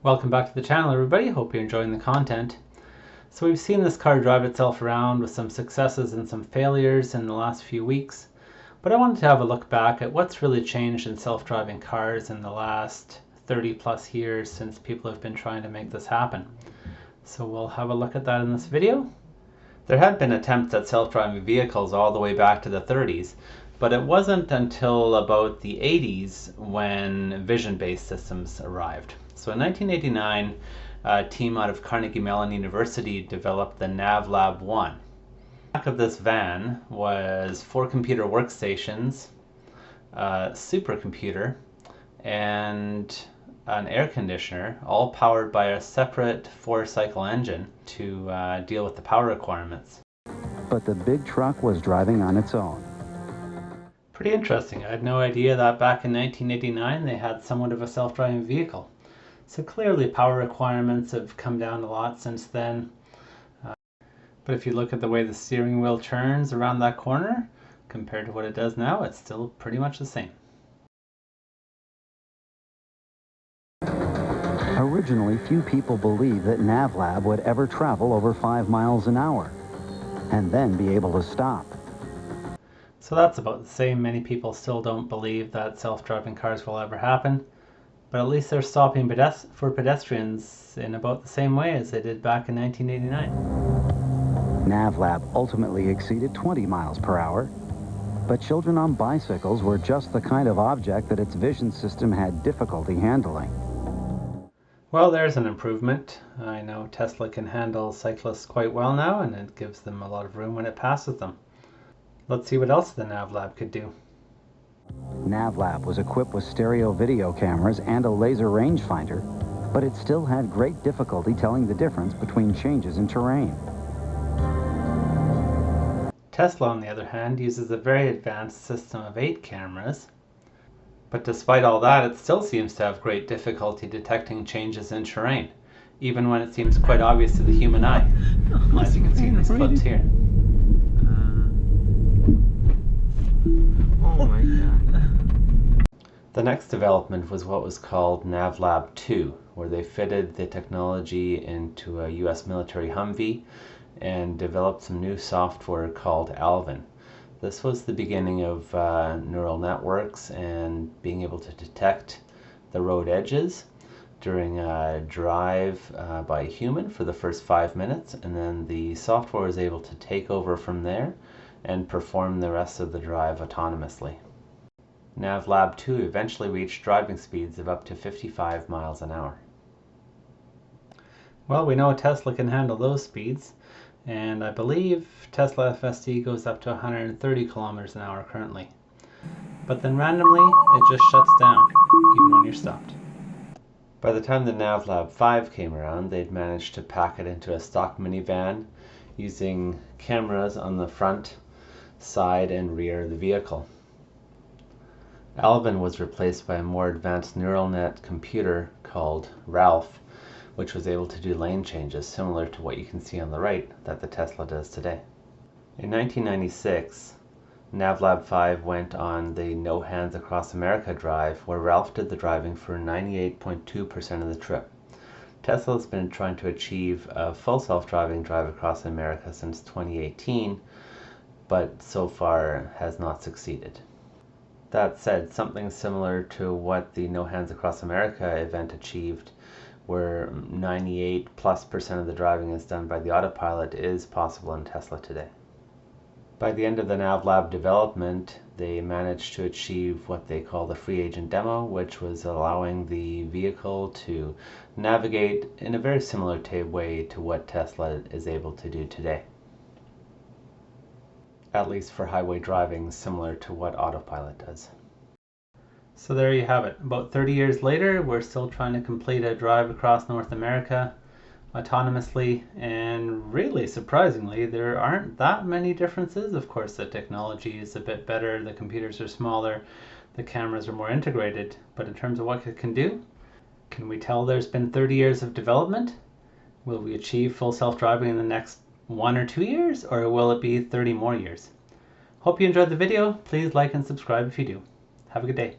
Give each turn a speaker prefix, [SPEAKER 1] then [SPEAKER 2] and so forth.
[SPEAKER 1] Welcome back to the channel, everybody. Hope you're enjoying the content. So we've seen this car drive itself around with some successes and some failures in the last few weeks, but I wanted to have a look back at what's really changed in self-driving cars in the last 30 plus years since people have been trying to make this happen. So we'll have a look at that in this video. There had been attempts at self-driving vehicles all the way back to the 30s, but it wasn't until about the 80s when vision-based systems arrived. So in 1989, a team out of Carnegie Mellon University developed the NavLab 1. The back of this van was 4 computer workstations, a supercomputer, and an air conditioner, all powered by a separate 4-cycle engine to deal with the power requirements.
[SPEAKER 2] But the big truck was driving on its own.
[SPEAKER 1] Pretty interesting. I had no idea that back in 1989 they had somewhat of a self-driving vehicle. So clearly power requirements have come down a lot since then. But if you look at the way the steering wheel turns around that corner compared to what it does now, it's still pretty much the same.
[SPEAKER 2] Originally, few people believed that NavLab would ever travel over 5 miles an hour and then be able to stop.
[SPEAKER 1] So that's about the same. Many people still don't believe that self-driving cars will ever happen, but at least they're stopping for pedestrians in about the same way as they did back in 1989.
[SPEAKER 2] NavLab ultimately exceeded 20 miles per hour, but children on bicycles were just the kind of object that its vision system had difficulty handling.
[SPEAKER 1] Well, there's an improvement. I know Tesla can handle cyclists quite well now, and it gives them a lot of room when it passes them. Let's see what else the NavLab could do.
[SPEAKER 2] NavLab was equipped with stereo video cameras and a laser rangefinder, but it still had great difficulty telling the difference between changes in terrain.
[SPEAKER 1] Tesla, on the other hand, uses a very advanced system of 8 cameras, but despite all that, it still seems to have great difficulty detecting changes in terrain, even when it seems quite obvious to the human eye, as you can see in these clips here.
[SPEAKER 3] Oh my god.
[SPEAKER 1] The next development was what was called NavLab 2, where they fitted the technology into a US military Humvee and developed some new software called Alvin. This was the beginning of neural networks and being able to detect the road edges during a drive by a human for the first 5 minutes, and then the software was able to take over from there and perform the rest of the drive autonomously. NavLab 2 eventually reached driving speeds of up to 55 miles an hour. Well, we know Tesla can handle those speeds, and I believe Tesla FSD goes up to 130 kilometers an hour currently. But then randomly, it just shuts down, even when you're stopped. By the time the NavLab 5 came around, they'd managed to pack it into a stock minivan using cameras on the front, side, and rear of the vehicle. Alvin was replaced by a more advanced neural net computer called Ralph, which was able to do lane changes similar to what you can see on the right that the Tesla does today. In 1996, NavLab 5 went on the No Hands Across America drive, where Ralph did the driving for 98.2% of the trip. Tesla has been trying to achieve a full self-driving drive across America since 2018, but so far has not succeeded. That said, something similar to what the No Hands Across America event achieved, where 98+% of the driving is done by the autopilot, is possible in Tesla today. By the end of the NavLab development, they managed to achieve what they call the free agent demo, which was allowing the vehicle to navigate in a very similar way to what Tesla is able to do today. At least for highway driving, similar to what autopilot does. So there you have it. About 30 years later, we're still trying to complete a drive across North America autonomously, and really surprisingly, there aren't that many differences. Of course, the technology is a bit better, the computers are smaller, the cameras are more integrated, but in terms of what it can do, can we tell there's been 30 years of development? Will we achieve full self-driving in the next 1 or 2 years, or will it be 30 more years? Hope you enjoyed the video. Please like and subscribe if you do. Have a good day.